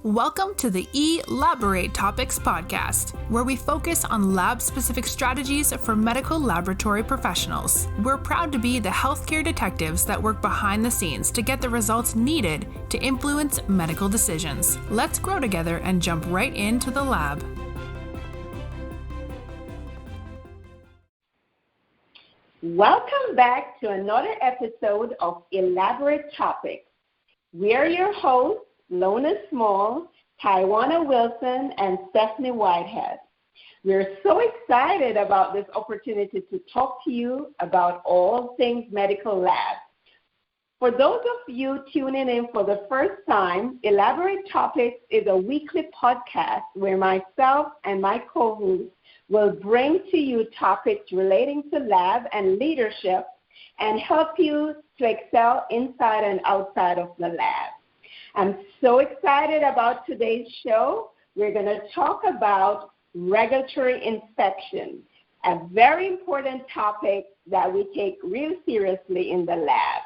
Welcome to the Elaborate Topics podcast, where we focus on lab-specific strategies for medical laboratory professionals. We're proud to be the healthcare detectives that work behind the scenes to get the results needed to influence medical decisions. Let's grow together and jump right into the lab. Welcome back to another episode of Elaborate Topics. We are your hosts, Lona Small, Tywauna Wilson, and Stephanie Whitehead. We're so excited about this opportunity to talk to you about all things medical lab. For those of you tuning in for the first time, Elaborate Topics is a weekly podcast where myself and my co-hosts will bring to you topics relating to lab and leadership and help you to excel inside and outside of the lab. I'm so excited about today's show. We're going to talk about regulatory inspection, a very important topic that we take real seriously in the lab.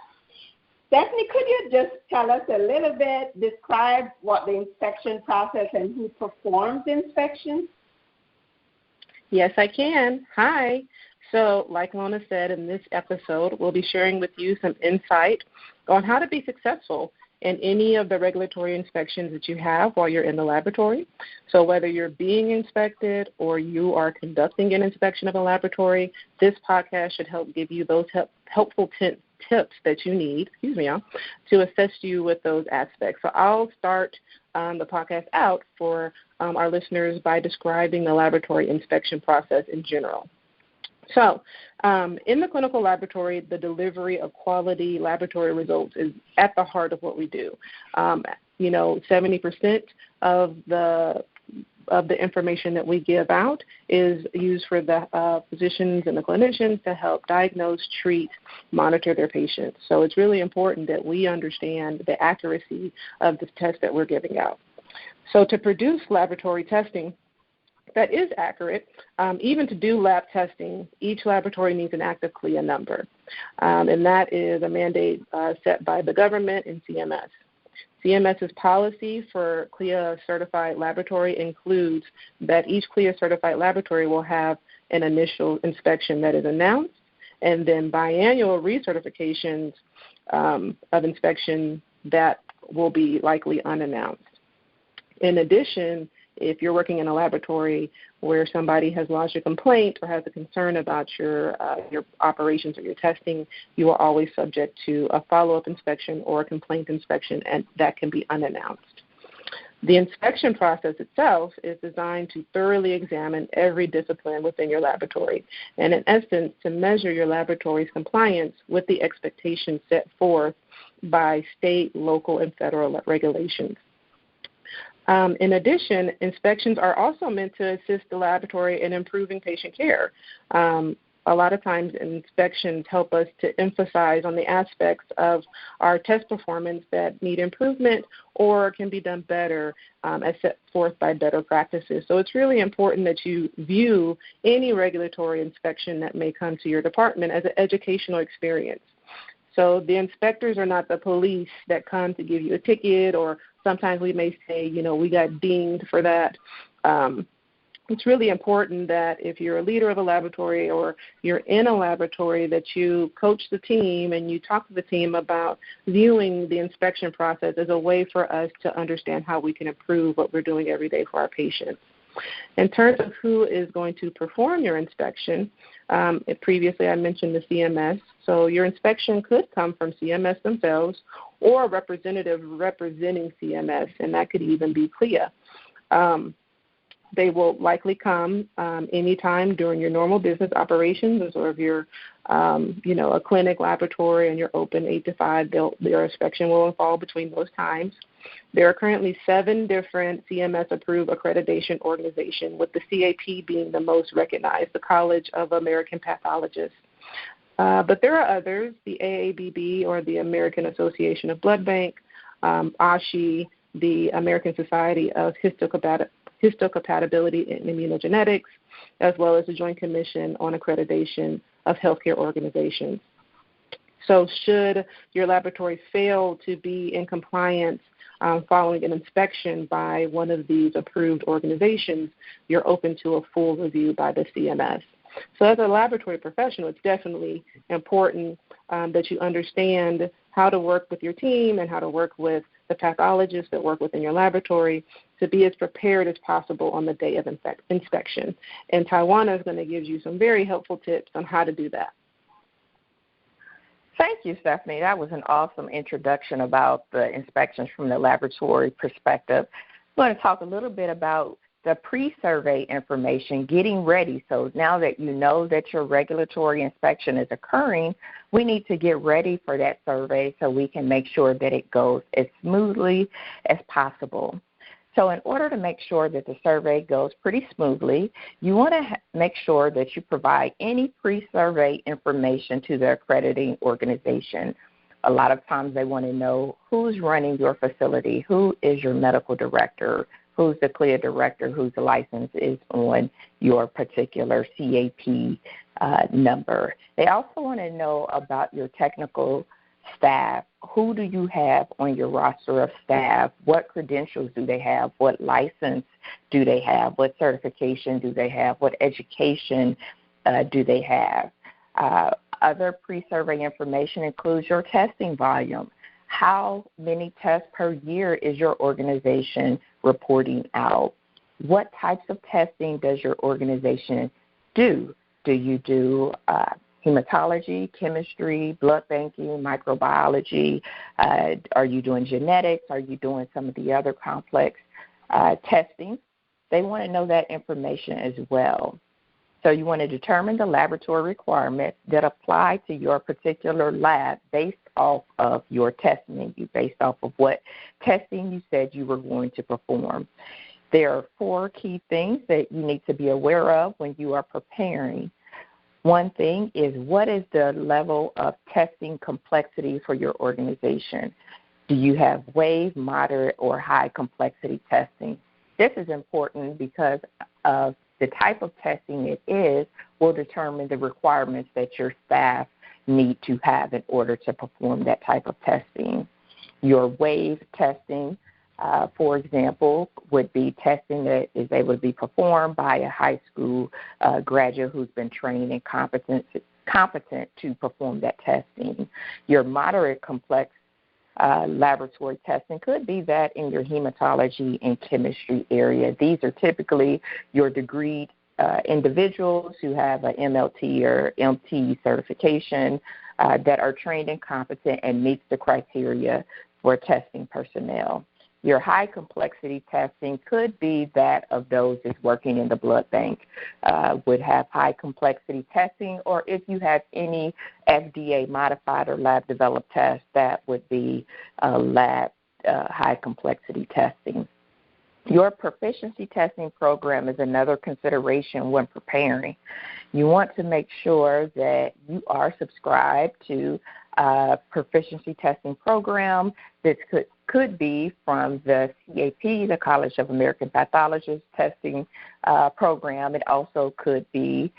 Stephanie, could you just tell us a little bit, describe what the inspection process and who performs the inspection? Yes, I can. Hi. So, like Lona said, in this episode, we'll be sharing with you some insight on how to be successful in any of the regulatory inspections that you have while you're in the laboratory. So whether you're being inspected or you are conducting an inspection of a laboratory, this podcast should help give you those helpful tips that you need, to assist you with those aspects. So I'll start the podcast out for our listeners by describing the laboratory inspection process in general. So in the clinical laboratory, the delivery of quality laboratory results is at the heart of what we do. 70% of the information that we give out is used for the physicians and the clinicians to help diagnose, treat, monitor their patients. So it's really important that we understand the accuracy of the test that we're giving out. So to produce laboratory testing that is accurate, even to do lab testing, each laboratory needs an active CLIA number, and that is a mandate set by the government and CMS. CMS's policy for CLIA-certified laboratory includes that each CLIA-certified laboratory will have an initial inspection that is announced, and then biannual recertifications of inspection that will be likely unannounced. In addition, if you're working in a laboratory where somebody has lodged a complaint or has a concern about your operations or your testing, you are always subject to a follow-up inspection or a complaint inspection, and that can be unannounced. The inspection process itself is designed to thoroughly examine every discipline within your laboratory, and in essence, to measure your laboratory's compliance with the expectations set forth by state, local, and federal regulations. In addition, inspections are also meant to assist the laboratory in improving patient care. A lot of times inspections help us to emphasize on the aspects of our test performance that need improvement or can be done better as set forth by better practices. So it's really important that you view any regulatory inspection that may come to your department as an educational experience. So the inspectors are not the police that come to give you a ticket, or sometimes we may say, we got dinged for that. It's really important that if you're a leader of a laboratory or you're in a laboratory, that you coach the team and you talk to the team about viewing the inspection process as a way for us to understand how we can improve what we're doing every day for our patients. In terms of who is going to perform your inspection, previously I mentioned the CMS. So your inspection could come from CMS themselves or a representative representing CMS, and that could even be CLIA. They will likely come anytime during your normal business operations, or if you're, a clinic, laboratory, and you're open 8 to 5, their inspection will fall between those times. There are currently 7 different CMS-approved accreditation organizations, with the CAP being the most recognized, the College of American Pathologists. But there are others, the AABB, or the American Association of Blood Bank, ASHI, the American Society of Histocompatibility and Immunogenetics, as well as the Joint Commission on Accreditation of Healthcare Organizations. So should your laboratory fail to be in compliance following an inspection by one of these approved organizations, you're open to a full review by the CMS. So as a laboratory professional, it's definitely important that you understand how to work with your team and how to work with the pathologists that work within your laboratory to be as prepared as possible on the day of inspection. And Tywauna is going to give you some very helpful tips on how to do that. Thank you, Stephanie. That was an awesome introduction about the inspections from the laboratory perspective. I'm going to talk a little bit about the pre-survey information, getting ready. So now that you know that your regulatory inspection is occurring, we need to get ready for that survey so we can make sure that it goes as smoothly as possible. So in order to make sure that the survey goes pretty smoothly, you want to make sure that you provide any pre-survey information to the accrediting organization. A lot of times they want to know who's running your facility, who is your medical director, who's the CLIA director, whose license is on your particular CAP number. They also want to know about your technical staff. Who do you have on your roster of staff? What credentials do they have? What license do they have? What certification do they have? What education do they have? Other pre-survey information includes your testing volume. How many tests per year is your organization reporting out? What types of testing does your organization do? Do you do hematology, chemistry, blood banking, microbiology? Are you doing genetics? Are you doing some of the other complex testing? They want to know that information as well. So you want to determine the laboratory requirements that apply to your particular lab based off of your test menu, based off of what testing you said you were going to perform. There are 4 key things that you need to be aware of when you are preparing. One thing is, what is the level of testing complexity for your organization? Do you have wave, moderate, or high complexity testing? This is important because of the type of testing it is will determine the requirements that your staff need to have in order to perform that type of testing. Your wave testing, for example, would be testing that is able to be performed by a high school graduate who's been trained and competent to perform that testing. Your moderate complex laboratory testing could be that in your hematology and chemistry area. These are typically your degreed individuals who have an MLT or MT certification that are trained and competent and meets the criteria for testing personnel. Your high complexity testing could be that of those that's working in the blood bank, would have high complexity testing, or if you have any FDA modified or lab developed tests, that would be lab high complexity testing. Your proficiency testing program is another consideration when preparing. You want to make sure that you are subscribed to a proficiency testing program that could be from the CAP, the College of American Pathologists testing program. It also could be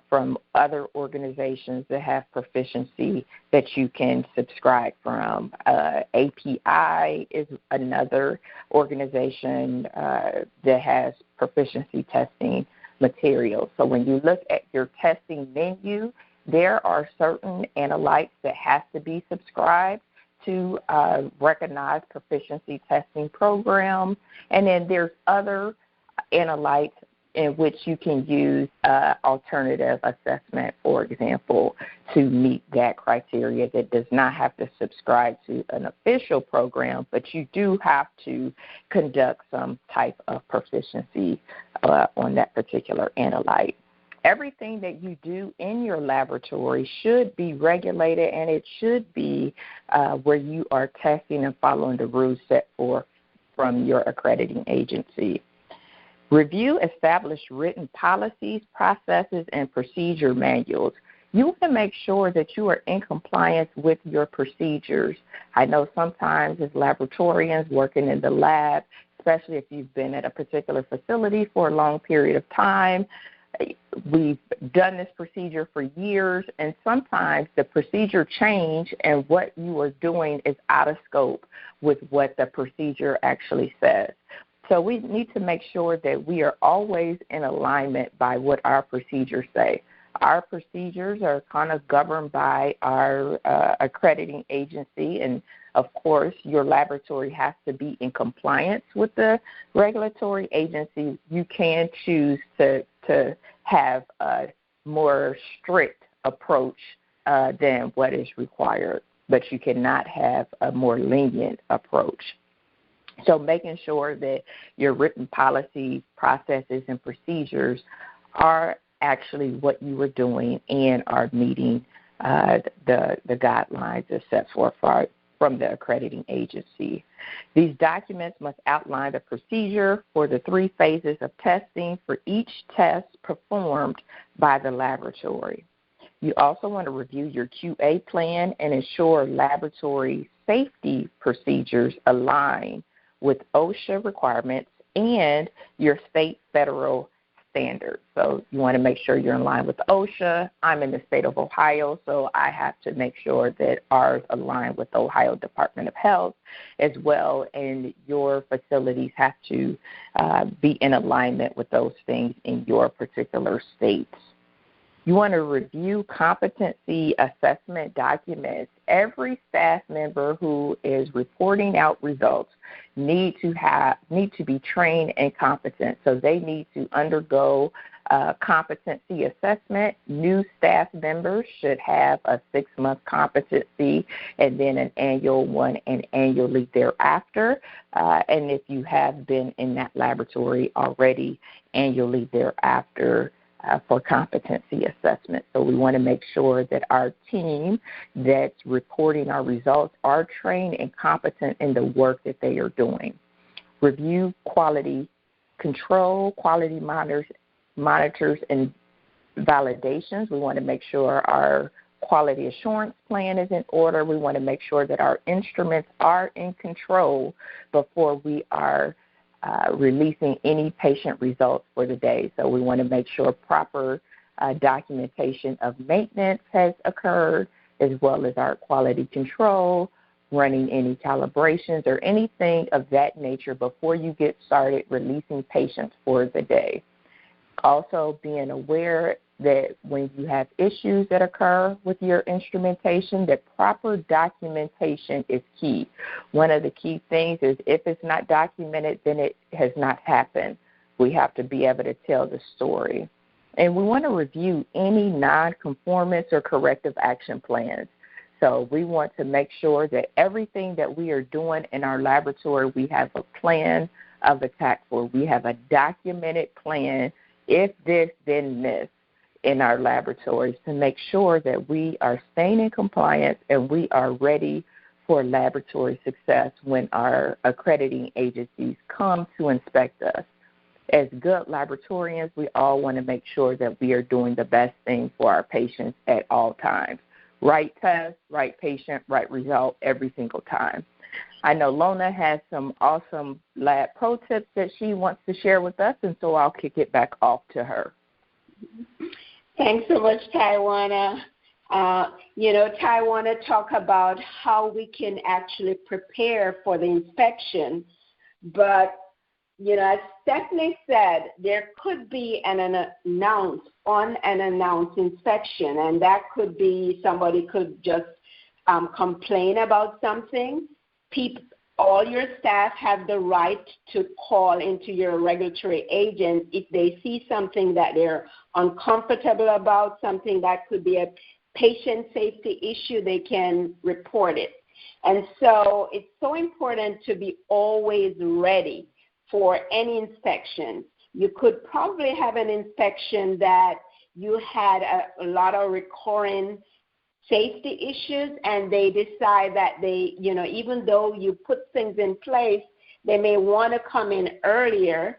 from other organizations that have proficiency that you can subscribe from. API is another organization that has proficiency testing materials. So when you look at your testing menu, there are certain analytes that have to be subscribed to recognized proficiency testing program, and then there's other analytes in which you can use alternative assessment, for example, to meet that criteria that does not have to subscribe to an official program, but you do have to conduct some type of proficiency on that particular analyte. Everything that you do in your laboratory should be regulated, and it should be where you are testing and following the rules set forth from your accrediting agency. Review established written policies, processes, and procedure manuals. You want to make sure that you are in compliance with your procedures. I know sometimes as laboratorians working in the lab, especially if you've been at a particular facility for a long period of time, we've done this procedure for years, and sometimes the procedure change and what you are doing is out of scope with what the procedure actually says. So we need to make sure that we are always in alignment by what our procedures say. Our procedures are kind of governed by our accrediting agency, and of course, your laboratory has to be in compliance with the regulatory agency. You can choose to have a more strict approach than what is required, but you cannot have a more lenient approach. So making sure that your written policy, processes, and procedures are actually what you are doing and are meeting the guidelines as set forth from the accrediting agency. These documents must outline the procedure for the 3 phases of testing for each test performed by the laboratory. You also want to review your QA plan and ensure laboratory safety procedures align with OSHA requirements and your state federal standards. So you want to make sure you're in line with OSHA. I'm in the state of Ohio, so I have to make sure that ours align with the Ohio Department of Health as well, and your facilities have to be in alignment with those things in your particular states. You want to review competency assessment documents. Every staff member who is reporting out results need to be trained and competent. So they need to undergo competency assessment. New staff members should have a 6-month competency and then an annual one and annually thereafter. And if you have been in that laboratory already, annually thereafter for competency assessment. So we want to make sure that our team that's reporting our results are trained and competent in the work that they are doing. Review quality control, quality monitors and validations. We want to make sure our quality assurance plan is in order. We want to make sure that our instruments are in control before we are releasing any patient results for the day. So we want to make sure proper documentation of maintenance has occurred, as well as our quality control, running any calibrations or anything of that nature before you get started releasing patients for the day. Also being aware that when you have issues that occur with your instrumentation, that proper documentation is key. One of the key things is if it's not documented, then it has not happened. We have to be able to tell the story. And we want to review any non-conformance or corrective action plans. So we want to make sure that everything that we are doing in our laboratory, we have a plan of attack for. We have a documented plan, if this, then this, in our laboratories to make sure that we are staying in compliance and we are ready for laboratory success when our accrediting agencies come to inspect us. As good laboratorians, we all want to make sure that we are doing the best thing for our patients at all times. Right test, right patient, right result every single time. I know Lona has some awesome lab pro tips that she wants to share with us, and so I'll kick it back off to her. Thanks so much, Tywauna. Tywauna talk about how we can actually prepare for the inspection, but, as Stephanie said, there could be an unannounced inspection, and that could be somebody could just complain about something. All your staff have the right to call into your regulatory agent if they see something that they're uncomfortable about, something that could be a patient safety issue, they can report it. And so it's so important to be always ready for any inspection. You could probably have an inspection that you had a lot of recurring safety issues, and they decide that they, even though you put things in place, they may want to come in earlier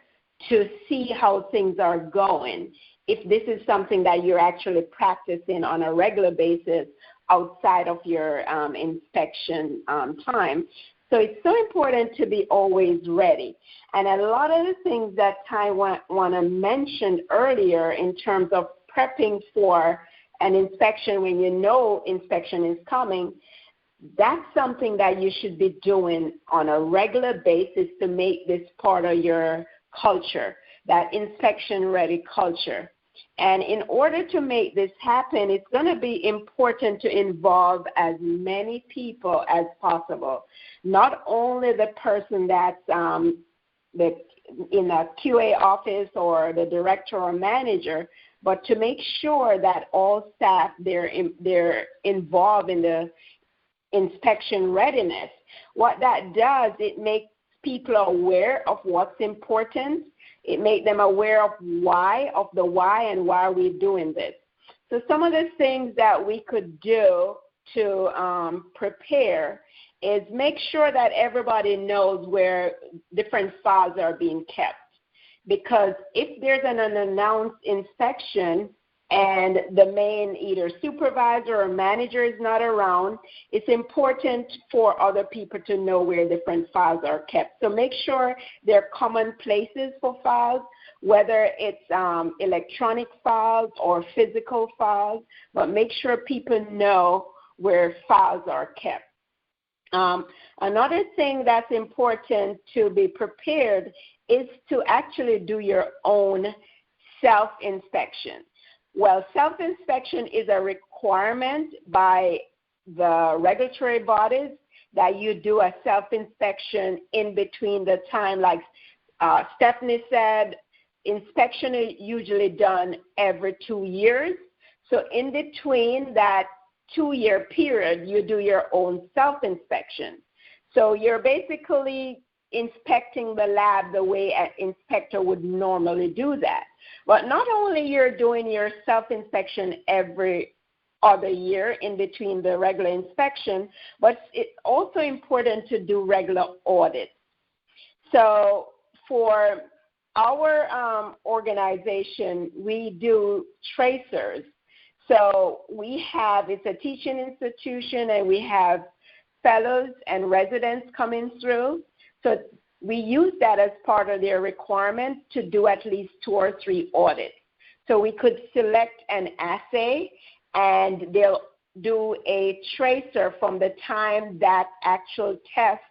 to see how things are going. If this is something that you're actually practicing on a regular basis outside of your inspection time. So it's so important to be always ready. And a lot of the things that Tywauna mentioned earlier in terms of prepping for an inspection when you know inspection is coming, that's something that you should be doing on a regular basis to make this part of your culture, that inspection-ready culture. And in order to make this happen, it's going to be important to involve as many people as possible, not only the person that's in the QA office or the director or manager, but to make sure that all staff, they're involved in the inspection readiness. What that does, it makes people aware of what's important. It makes them aware of the why and why are we doing this. So some of the things that we could do to prepare is make sure that everybody knows where different files are being kept. Because if there's an unannounced inspection and the main either supervisor or manager is not around, it's important for other people to know where different files are kept. So make sure there are common places for files, whether it's electronic files or physical files, but make sure people know where files are kept. Another thing that's important to be prepared is to actually do your own self-inspection. Well, self-inspection is a requirement by the regulatory bodies that you do a self-inspection in between the time, like Stephanie said, inspection is usually done every 2 years. So in between that 2-year period, you do your own self-inspection. So you're basically inspecting the lab the way an inspector would normally do that. But not only you're doing your self-inspection every other year in between the regular inspection, but it's also important to do regular audits. So for our organization, we do tracers. So it's a teaching institution, and we have fellows and residents coming through. So we use that as part of their requirement to do at least 2 or 3 audits. So we could select an assay, and they'll do a tracer from the time that actual test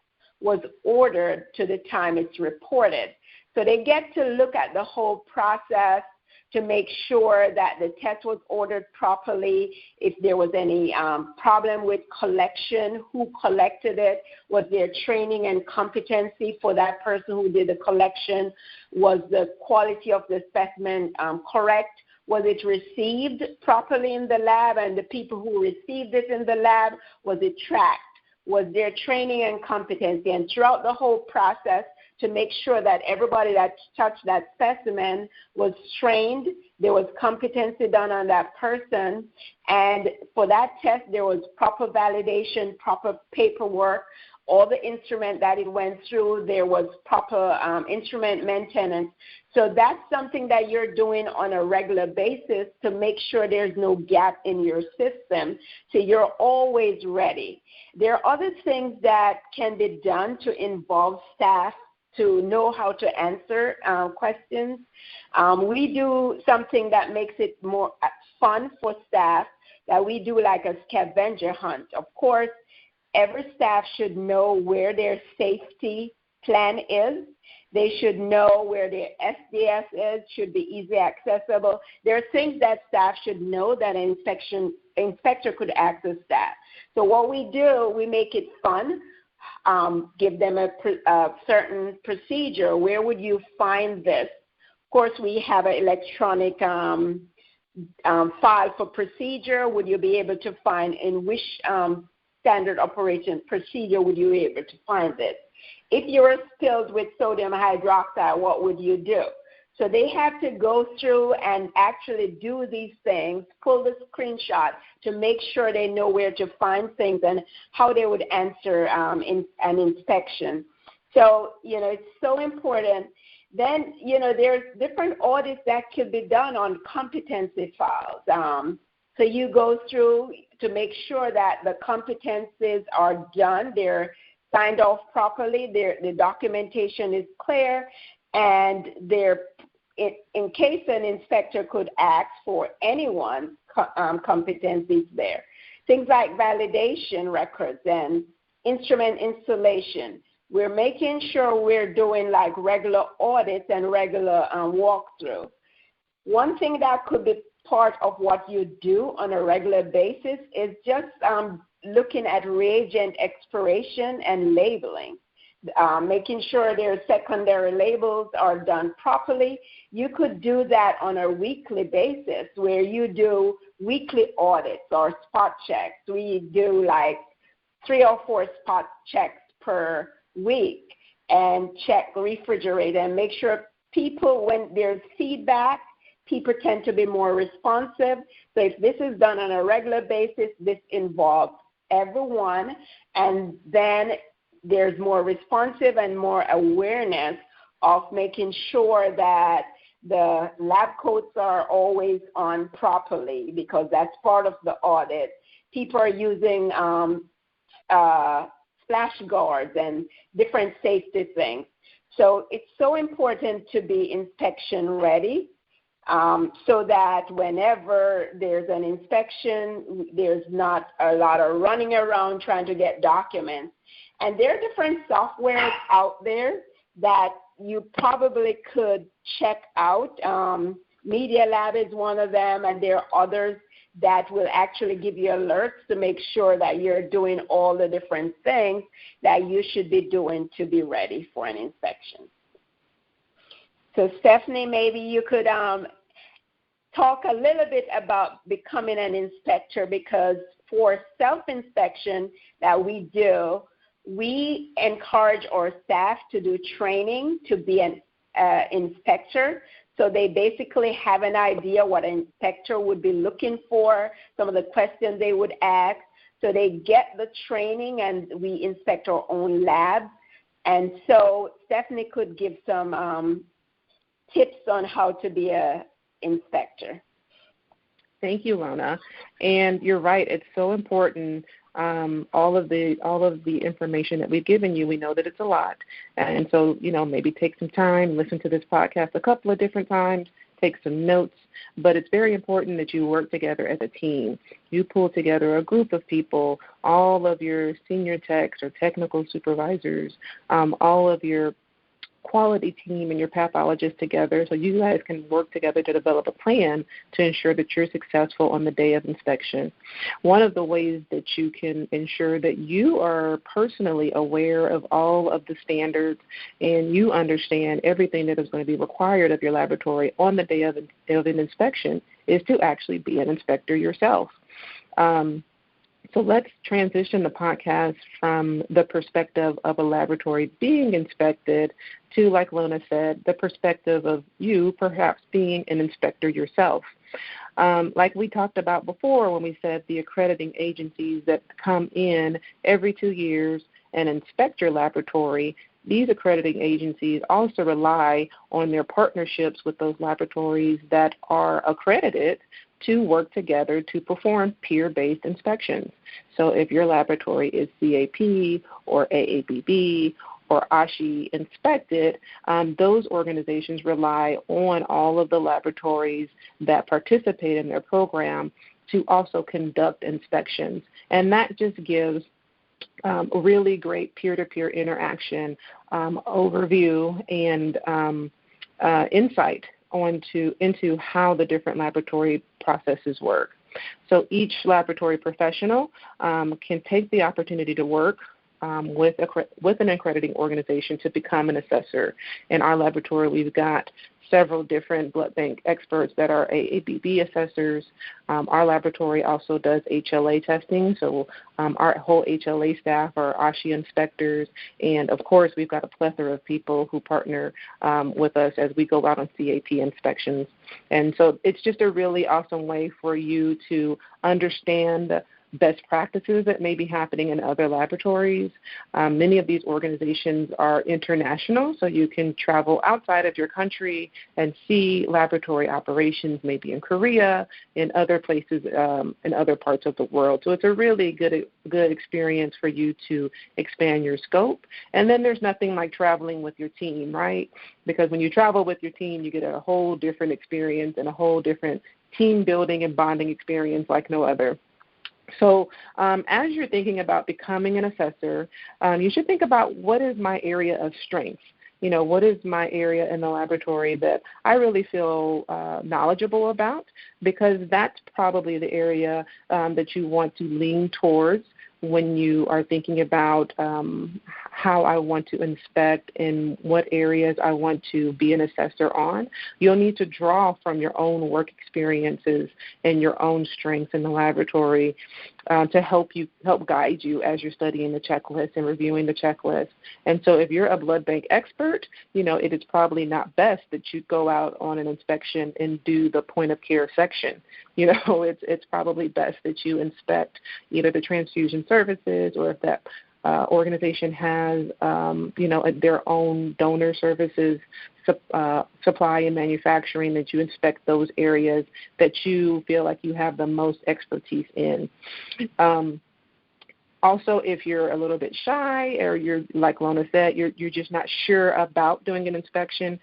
was ordered to the time it's reported. So they get to look at the whole process to make sure that the test was ordered properly, if there was any problem with collection, who collected it, was there training and competency for that person who did the collection, was the quality of the specimen correct, was it received properly in the lab, and the people who received it in the lab, was it tracked, was there training and competency, and throughout the whole process, to make sure that everybody that touched that specimen was trained, there was competency done on that person, and for that test there was proper validation, proper paperwork, all the instrument that it went through, there was proper instrument maintenance. So that's something that you're doing on a regular basis to make sure there's no gap in your system, so you're always ready. There are other things that can be done to involve staff to know how to answer questions. We do something that makes it more fun for staff, that we do like a scavenger hunt. Of course, every staff should know where their safety plan is. They should know where their SDS is, should be easily accessible. There are things that staff should know that an inspector could access that. So what we do, we make it fun. Give them a certain procedure. Where would you find this? Of course, we have an electronic file for procedure. Would you be able to find in which standard operation procedure would you be able to find this? If you were spilled with sodium hydroxide, what would you do? So they have to go through and actually do these things, pull the screenshot to make sure they know where to find things and how they would answer in an inspection. So, it's so important. Then, there's different audits that could be done on competency files. So you go through to make sure that the competencies are done, they're signed off properly, the documentation is clear, and in case an inspector could ask for anyone's competencies there. Things like validation records and instrument installation. We're making sure we're doing like regular audits and regular walkthrough. One thing that could be part of what you do on a regular basis is just looking at reagent expiration and labeling, making sure their secondary labels are done properly. You could do that on a weekly basis where you do weekly audits or spot checks. We do like 3 or 4 spot checks per week and check refrigerator and make sure people, when there's feedback, people tend to be more responsive. So if this is done on a regular basis, this involves everyone, and then there's more responsive and more awareness of making sure that the lab coats are always on properly, because that's part of the audit. People are using splash guards and different safety things. So it's so important to be inspection ready, so that whenever there's an inspection, there's not a lot of running around trying to get documents. And there are different softwares out there that you probably could check out. Media Lab is one of them, and there are others that will actually give you alerts to make sure that you're doing all the different things that you should be doing to be ready for an inspection. So Stephanie, maybe you could talk a little bit about becoming an inspector, because for self-inspection that we do, we encourage our staff to do training to be an inspector. So they basically have an idea what an inspector would be looking for, some of the questions they would ask. So they get the training, and we inspect our own labs. And so Stephanie could give some tips on how to be an inspector. Thank you, Lona. And you're right. It's so important. All of the information that we've given you, we know that it's a lot. And so, maybe take some time, listen to this podcast a couple of different times, take some notes. But it's very important that you work together as a team. You pull together a group of people, all of your senior techs or technical supervisors, all of your quality team and your pathologist together, so you guys can work together to develop a plan to ensure that you're successful on the day of inspection. One of the ways that you can ensure that you are personally aware of all of the standards and you understand everything that is going to be required of your laboratory on the day of an inspection is to actually be an inspector yourself. So let's transition the podcast from the perspective of a laboratory being inspected to, like Lona said, the perspective of you perhaps being an inspector yourself. Like we talked about before when we said the accrediting agencies that come in every 2 years and inspect your laboratory, these accrediting agencies also rely on their partnerships with those laboratories that are accredited to work together to perform peer-based inspections. So if your laboratory is CAP or AABB or ASHI inspected, those organizations rely on all of the laboratories that participate in their program to also conduct inspections. And that just gives really great peer-to-peer interaction, overview, and insight into how the different laboratory processes work. So each laboratory professional can take the opportunity to work with an accrediting organization to become an assessor. In our laboratory, we've got several different blood bank experts that are AABB assessors. Our laboratory also does HLA testing, so our whole HLA staff are ASHI inspectors, and of course we've got a plethora of people who partner with us as we go out on CAP inspections. And so it's just a really awesome way for you to understand best practices that may be happening in other laboratories. Many of these organizations are international, so you can travel outside of your country and see laboratory operations, maybe in Korea, in other places, in other parts of the world. So it's a really good experience for you to expand your scope. And then there's nothing like traveling with your team, right? Because when you travel with your team, you get a whole different experience and a whole different team building and bonding experience like no other. So as you're thinking about becoming an assessor, you should think about, what is my area of strength? You know, what is my area in the laboratory that I really feel knowledgeable about? Because that's probably the area that you want to lean towards when you are thinking about how I want to inspect and what areas I want to be an assessor on. You'll need to draw from your own work experiences and your own strengths in the laboratory to help guide you as you're studying the checklist and reviewing the checklist. And so if you're a blood bank expert, you know, it is probably not best that you go out on an inspection and do the point of care section. You know, it's probably best that you inspect either the transfusion services, or if that organization has, their own donor services, supply and manufacturing, that you inspect those areas that you feel like you have the most expertise in. Also, if you're a little bit shy, or you're, like Lona said, you're just not sure about doing an inspection,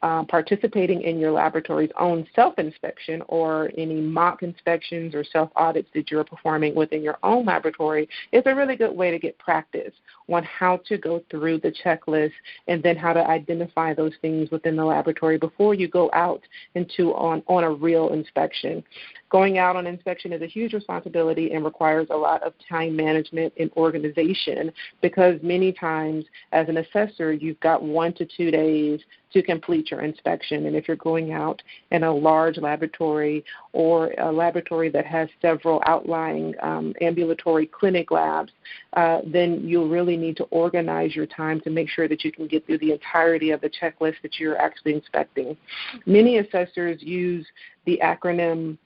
participating in your laboratory's own self-inspection or any mock inspections or self-audits that you're performing within your own laboratory is a really good way to get practice on how to go through the checklist and then how to identify those things within the laboratory before you go out on a real inspection. Going out on inspection is a huge responsibility and requires a lot of time management and organization, because many times as an assessor, you've got 1 to 2 days to complete your inspection. And if you're going out in a large laboratory or a laboratory that has several outlying ambulatory clinic labs, then you'll really need to organize your time to make sure that you can get through the entirety of the checklist that you're actually inspecting. Many assessors use the acronym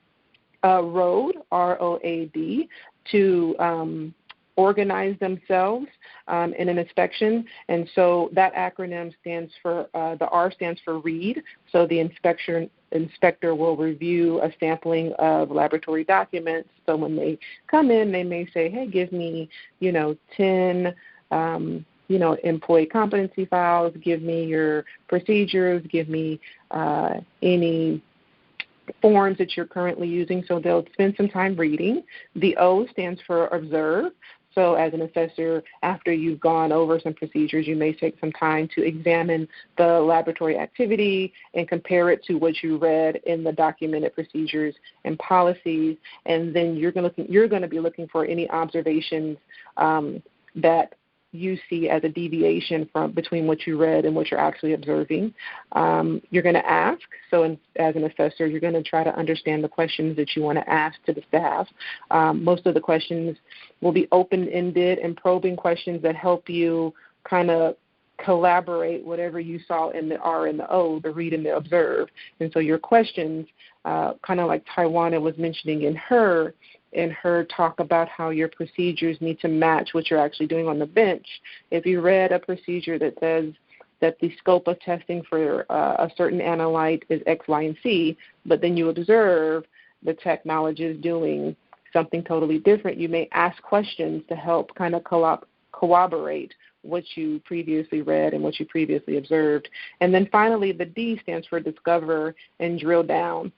ROAD, R-O-A-D, to organize themselves in an inspection. And so that acronym stands for, the R stands for read. So the inspector will review a sampling of laboratory documents. So when they come in, they may say, hey, give me, 10 employee competency files, give me your procedures, give me any forms that you're currently using. So they'll spend some time reading. The O stands for observe. So as an assessor, after you've gone over some procedures, you may take some time to examine the laboratory activity and compare it to what you read in the documented procedures and policies. And then you're going to be looking for any observations that you see as a deviation between what you read and what you're actually observing. You're going to ask. So as an assessor, you're going to try to understand the questions that you want to ask to the staff. Most of the questions will be open-ended and probing questions that help you kind of collaborate whatever you saw in the R and the O, the read and the observe. And so your questions, kind of like Tywauna was mentioning in her talk about how your procedures need to match what you're actually doing on the bench. If you read a procedure that says that the scope of testing for a certain analyte is X, Y, and Z, but then you observe the technology is doing something totally different, you may ask questions to help kind of corroborate what you previously read and what you previously observed. And then finally, the D stands for discover and drill down.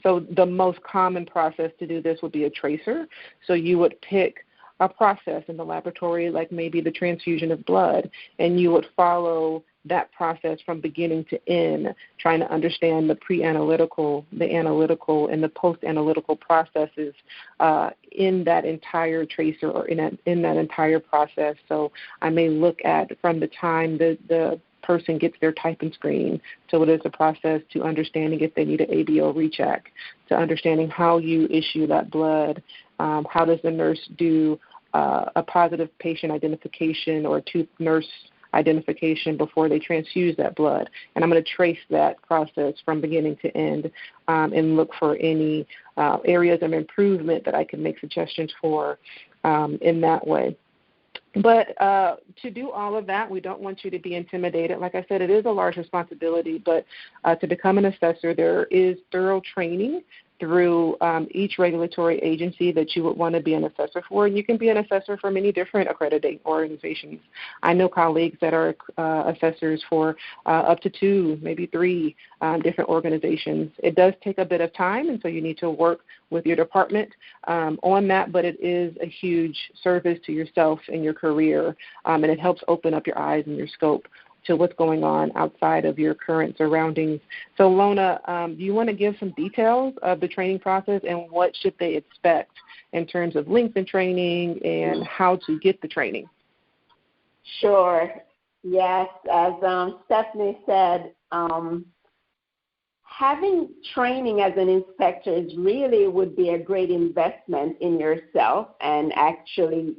So the most common process to do this would be a tracer. So you would pick a process in the laboratory, like maybe the transfusion of blood, and you would follow that process from beginning to end, trying to understand the pre-analytical, the analytical, and the post-analytical processes in that entire tracer or in that entire process. So I may look at from the time the person gets their typing screen, so it is a process to understanding if they need an ABO recheck, to understanding how you issue that blood, how does the nurse do a positive patient identification or two nurse identification before they transfuse that blood. And I'm going to trace that process from beginning to end and look for any areas of improvement that I can make suggestions for in that way. But to do all of that, we don't want you to be intimidated. Like I said, it is a large responsibility, but to become an assessor, there is thorough training through each regulatory agency that you would want to be an assessor for. And you can be an assessor for many different accrediting organizations. I know colleagues that are assessors for up to 2, maybe 3 different organizations. It does take a bit of time, and so you need to work with your department on that, but it is a huge service to yourself and your career, and it helps open up your eyes and your scope to what's going on outside of your current surroundings. So, Lona, do you want to give some details of the training process and what should they expect in terms of length in training and how to get the training? Sure. Yes, as Stephanie said, having training as an inspector really would be a great investment in yourself, and actually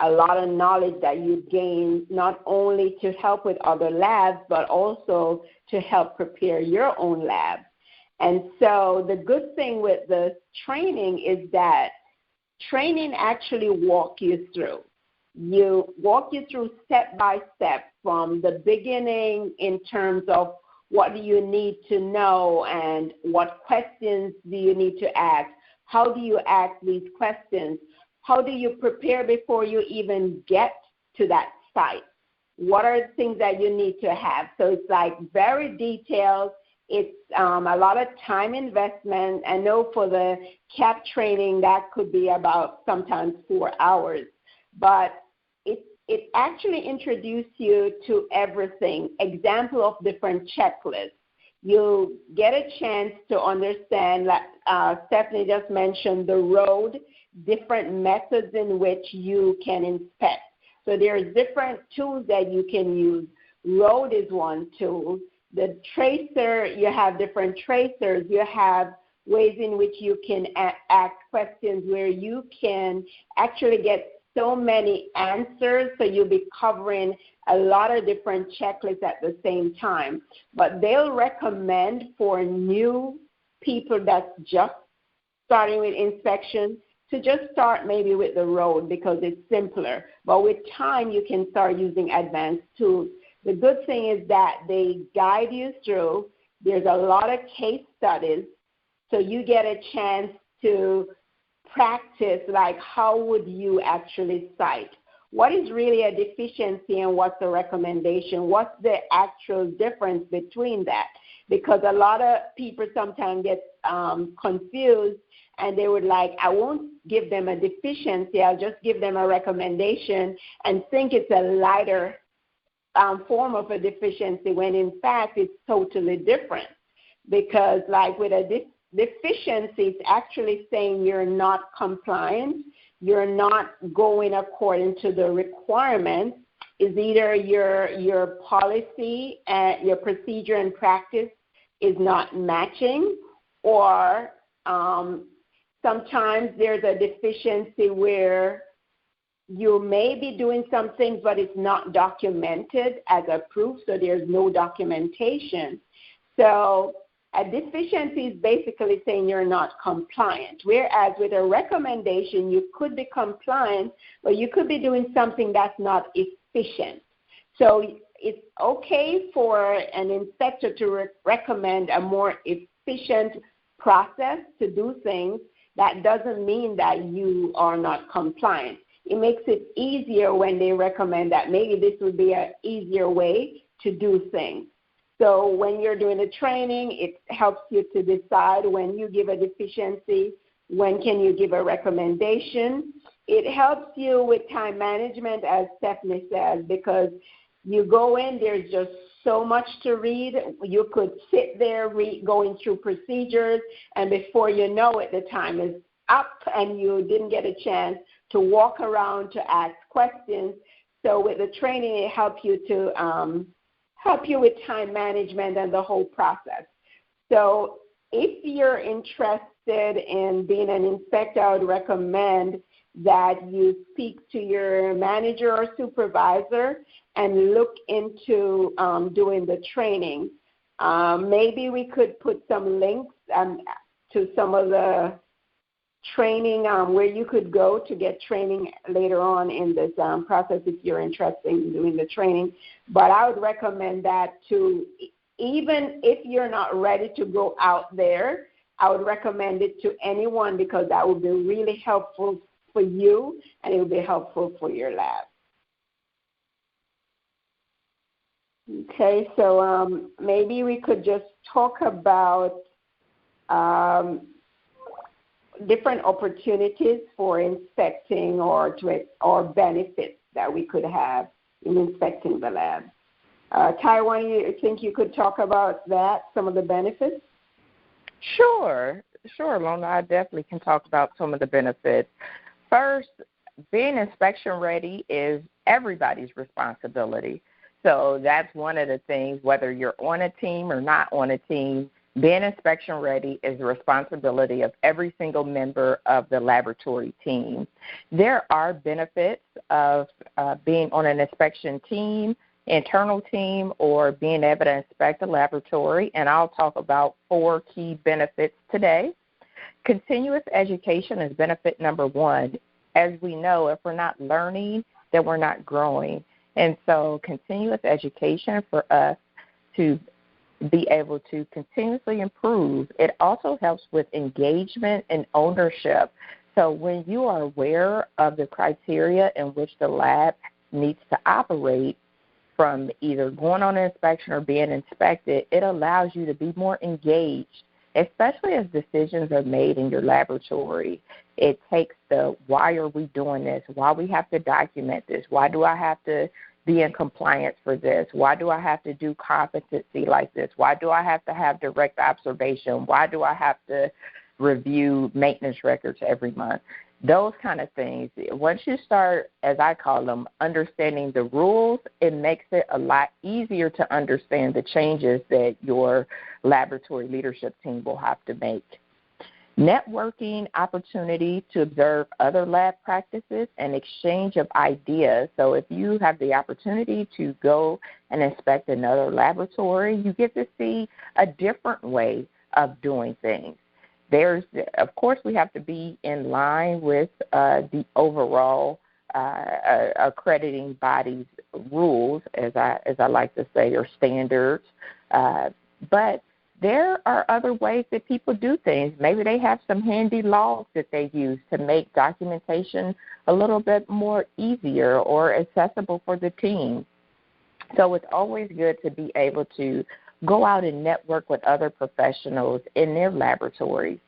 a lot of knowledge that you gain, not only to help with other labs, but also to help prepare your own lab. And so the good thing with the training is that training actually walks you through. You walk you through step by step from the beginning in terms of what do you need to know and what questions do you need to ask. How do you ask these questions? How do you prepare before you even get to that site? What are the things that you need to have? So it's like very detailed. It's a lot of time investment. I know for the CAP training that could be about sometimes 4 hours, but it actually introduces you to everything. Example of different checklists. You get a chance to understand, like Stephanie just mentioned, the road, different methods in which you can inspect. So there's different tools that you can use. Road is one tool. The tracer, you have different tracers. You have ways in which you can ask questions where you can actually get so many answers, so you'll be covering a lot of different checklists at the same time. But they'll recommend for new people that's just starting with inspection to just start maybe with the road because it's simpler. But with time, you can start using advanced tools. The good thing is that they guide you through. There's a lot of case studies, so you get a chance to practice, like how would you actually cite? What is really a deficiency and what's a recommendation? What's the actual difference between that? Because a lot of people sometimes get confused, and they would like, I won't give them a deficiency, I'll just give them a recommendation and think it's a lighter form of a deficiency, when in fact it's totally different. Because like with a deficiency, it's actually saying you're not compliant, you're not going according to the requirements. Is either your policy and your procedure and practice is not matching, or sometimes there's a deficiency where you may be doing something, but it's not documented as a proof, so there's no documentation. So a deficiency is basically saying you're not compliant, whereas with a recommendation, you could be compliant, but you could be doing something that's not efficient. So it's okay for an inspector to recommend a more efficient process to do things. That doesn't mean that you are not compliant. It makes it easier when they recommend that maybe this would be an easier way to do things. So when you're doing the training, it helps you to decide when you give a deficiency, when can you give a recommendation. It helps you with time management, as Stephanie says, because you go in, there's just so much to read. You could sit there going through procedures, and before you know it, the time is up and you didn't get a chance to walk around to ask questions. So with the training, it helps you to help you with time management and the whole process. So if you're interested in being an inspector, I would recommend that you speak to your manager or supervisor and look into doing the training. Maybe we could put some links to some of the training where you could go to get training later on in this process if you're interested in doing the training. But I would recommend that to, even if you're not ready to go out there, I would recommend it to anyone because that would be really helpful for you and it would be helpful for your lab. Okay, so maybe we could just talk about different opportunities for inspecting or benefits that we could have in inspecting the lab. Tywauna, you think you could talk about that, some of the benefits? Sure, Lona. I definitely can talk about some of the benefits. First, being inspection ready is everybody's responsibility. So that's one of the things, whether you're on a team or not on a team, being inspection ready is the responsibility of every single member of the laboratory team. There are benefits of being on an inspection team, internal team, or being able to inspect a laboratory, and I'll talk about 4 key benefits today. Continuous education is benefit number 1. As we know, if we're not learning, then we're not growing. And so continuous education for us to be able to continuously improve. It also helps with engagement and ownership. So when you are aware of the criteria in which the lab needs to operate, from either going on an inspection or being inspected, it allows you to be more engaged, especially as decisions are made in your laboratory. It takes the why are we doing this, why we have to document this, why do I have to be in compliance for this, why do I have to do competency like this, why do I have to have direct observation, why do I have to review maintenance records every month. Those kind of things. Once you start, as I call them, understanding the rules, it makes it a lot easier to understand the changes that your laboratory leadership team will have to make. Networking opportunity to observe other lab practices and exchange of ideas. So if you have the opportunity to go and inspect another laboratory, you get to see a different way of doing things. Of course, we have to be in line with the overall accrediting body's rules, as I like to say, or standards. But there are other ways that people do things. Maybe they have some handy logs that they use to make documentation a little bit more easier or accessible for the team. So it's always good to be able to go out and network with other professionals in their laboratories.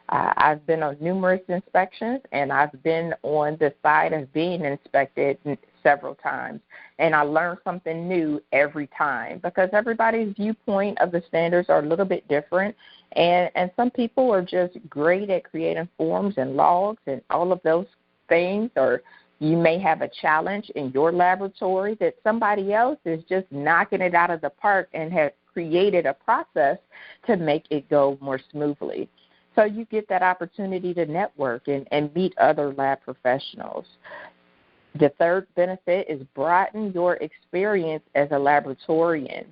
I've been on numerous inspections, and I've been on the side of being inspected several times. And I learn something new every time because everybody's viewpoint of the standards are a little bit different. And some people are just great at creating forms and logs and all of those things, or you may have a challenge in your laboratory that somebody else is just knocking it out of the park and has created a process to make it go more smoothly. So you get that opportunity to network and meet other lab professionals. The third benefit is broaden your experience as a laboratorian.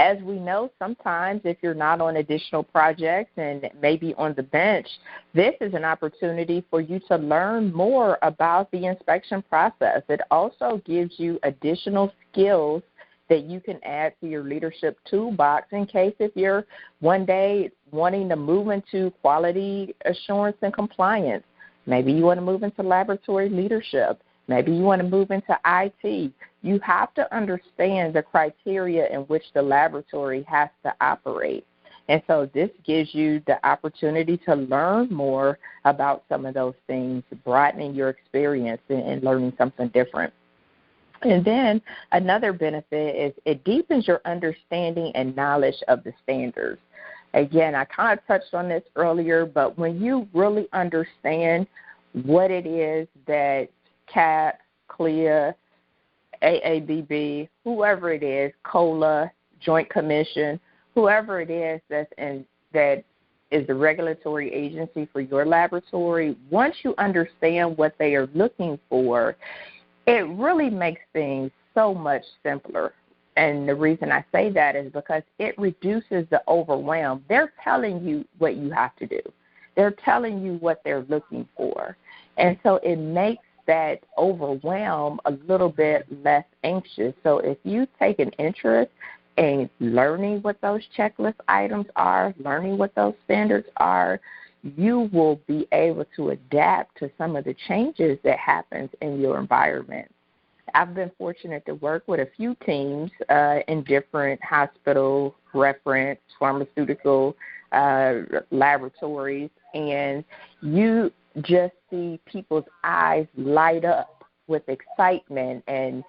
As we know, sometimes if you're not on additional projects and maybe on the bench, this is an opportunity for you to learn more about the inspection process. It also gives you additional skills that you can add to your leadership toolbox in case if you're one day wanting to move into quality assurance and compliance. Maybe you want to move into laboratory leadership. Maybe you want to move into IT. You have to understand the criteria in which the laboratory has to operate. And so this gives you the opportunity to learn more about some of those things, broadening your experience and learning something different. And then another benefit is it deepens your understanding and knowledge of the standards. Again, I kind of touched on this earlier, but when you really understand what it is that CAP, CLIA, AABB, whoever it is, COLA, Joint Commission, whoever it is that is the regulatory agency for your laboratory. Once you understand what they are looking for, it really makes things so much simpler. And the reason I say that is because it reduces the overwhelm. They're telling you what you have to do. They're telling you what they're looking for. And so it makes that overwhelm a little bit less anxious. So if you take an interest in learning what those checklist items are, learning what those standards are, you will be able to adapt to some of the changes that happens in your environment. I've been fortunate to work with a few teams in different hospital, reference, pharmaceutical laboratories, and you just see people's eyes light up with excitement and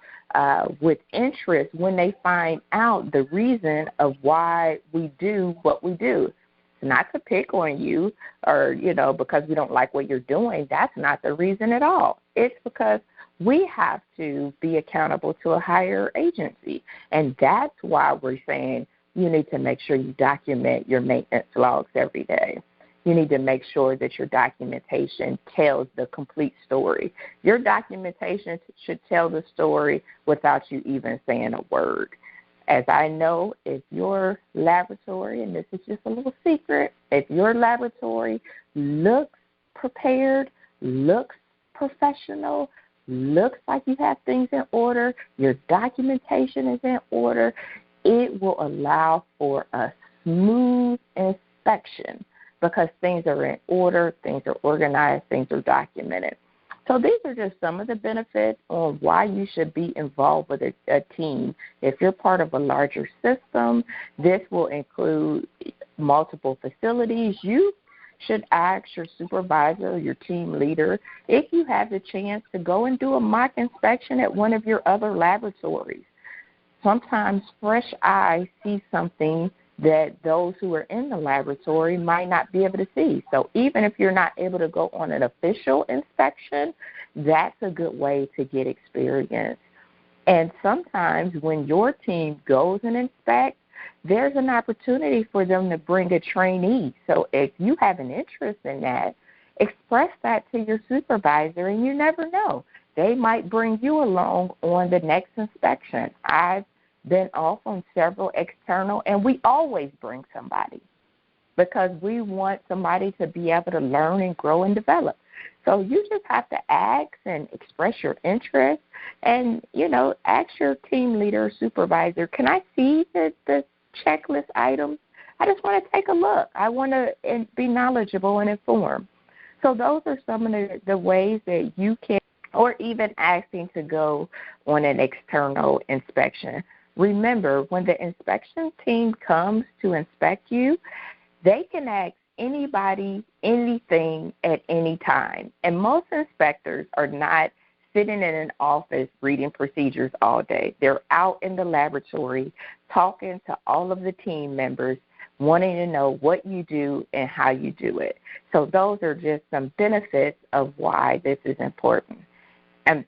with interest when they find out the reason of why we do what we do. It's not to pick on you or, because we don't like what you're doing. That's not the reason at all. It's because we have to be accountable to a higher agency, and that's why we're saying you need to make sure you document your maintenance logs every day. You need to make sure that your documentation tells the complete story. Your documentation should tell the story without you even saying a word. As I know, if your laboratory, and this is just a little secret, if your laboratory looks prepared, looks professional, looks like you have things in order, your documentation is in order, it will allow for a smooth inspection because things are in order, things are organized, things are documented. So these are just some of the benefits on why you should be involved with a team. If you're part of a larger system, this will include multiple facilities. You should ask your supervisor or your team leader if you have the chance to go and do a mock inspection at one of your other laboratories. Sometimes fresh eyes see something that those who are in the laboratory might not be able to see. So even if you're not able to go on an official inspection, that's a good way to get experience. And sometimes when your team goes and inspects, there's an opportunity for them to bring a trainee. So if you have an interest in that, express that to your supervisor, and you never know. They might bring you along on the next inspection. I've been off on several external, and we always bring somebody because we want somebody to be able to learn and grow and develop. So you just have to ask and express your interest and, ask your team leader or supervisor, can I see the checklist items? I just want to take a look. I want to be knowledgeable and informed. So those are some of the ways that you can, or even asking to go on an external inspection. Remember, when the inspection team comes to inspect you, they can ask anybody anything at any time. And most inspectors are not sitting in an office reading procedures all day. They're out in the laboratory talking to all of the team members, wanting to know what you do and how you do it. So those are just some benefits of why this is important. And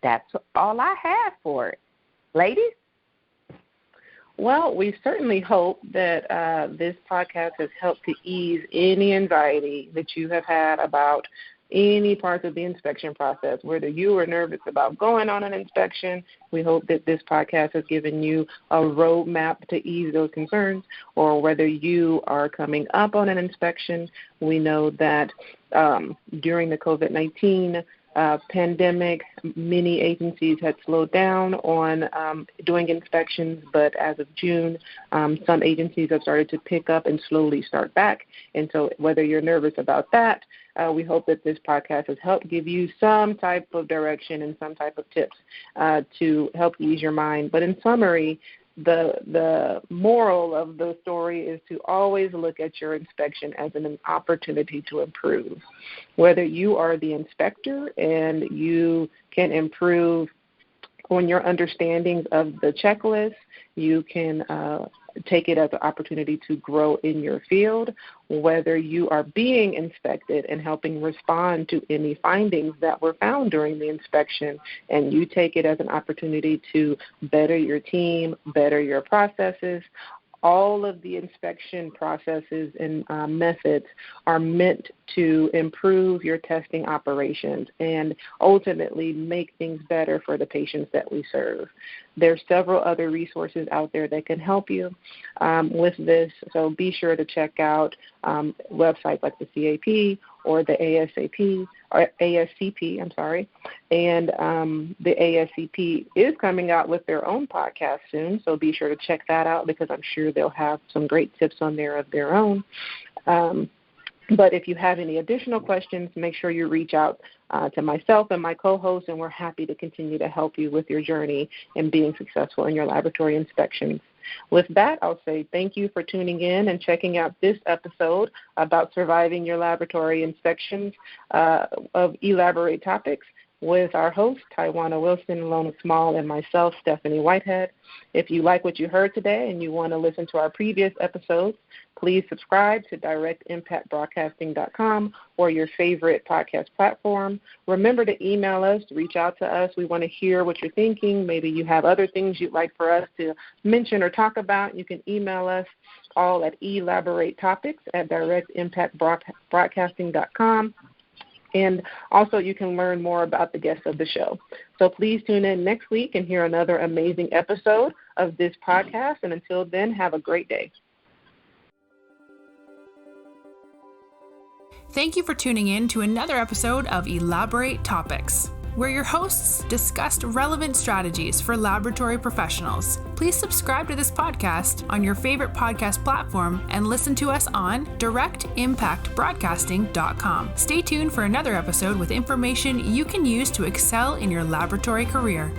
that's all I have for it. Ladies? Well, we certainly hope that this podcast has helped to ease any anxiety that you have had about any parts of the inspection process. Whether you are nervous about going on an inspection, we hope that this podcast has given you a roadmap to ease those concerns, or whether you are coming up on an inspection. We know that during the COVID-19 pandemic, many agencies had slowed down on doing inspections, but as of June, some agencies have started to pick up and slowly start back. And so whether you're nervous about that, we hope that this podcast has helped give you some type of direction and some type of tips to help ease your mind. But in summary, the moral of the story is to always look at your inspection as an opportunity to improve. Whether you are the inspector and you can improve on your understandings of the checklist, you can take it as an opportunity to grow in your field. Whether you are being inspected and helping respond to any findings that were found during the inspection, and you take it as an opportunity to better your team, better your processes, all of the inspection processes and methods are meant to improve your testing operations and ultimately make things better for the patients that we serve. There's several other resources out there that can help you with this, so be sure to check out websites like the CAP or the ASCP, and the ASCP is coming out with their own podcast soon, so be sure to check that out because I'm sure they'll have some great tips on there of their own. But if you have any additional questions, make sure you reach out to myself and my co-host, and we're happy to continue to help you with your journey in being successful in your laboratory inspections. With that, I'll say thank you for tuning in and checking out this episode about surviving your laboratory inspections of Elaborate Topics with our hosts, Tywauna Wilson, Lona Small, and myself, Stephanie Whitehead. If you like what you heard today and you want to listen to our previous episodes, please subscribe to directimpactbroadcasting.com or your favorite podcast platform. Remember to email us, reach out to us. We want to hear what you're thinking. Maybe you have other things you'd like for us to mention or talk about. You can email us all at elaboratetopics@directimpactbroadcasting.com. And also you can learn more about the guests of the show. So please tune in next week and hear another amazing episode of this podcast. And until then, have a great day. Thank you for tuning in to another episode of Elaborate Topics, where your hosts discussed relevant strategies for laboratory professionals. Please subscribe to this podcast on your favorite podcast platform and listen to us on directimpactbroadcasting.com. Stay tuned for another episode with information you can use to excel in your laboratory career.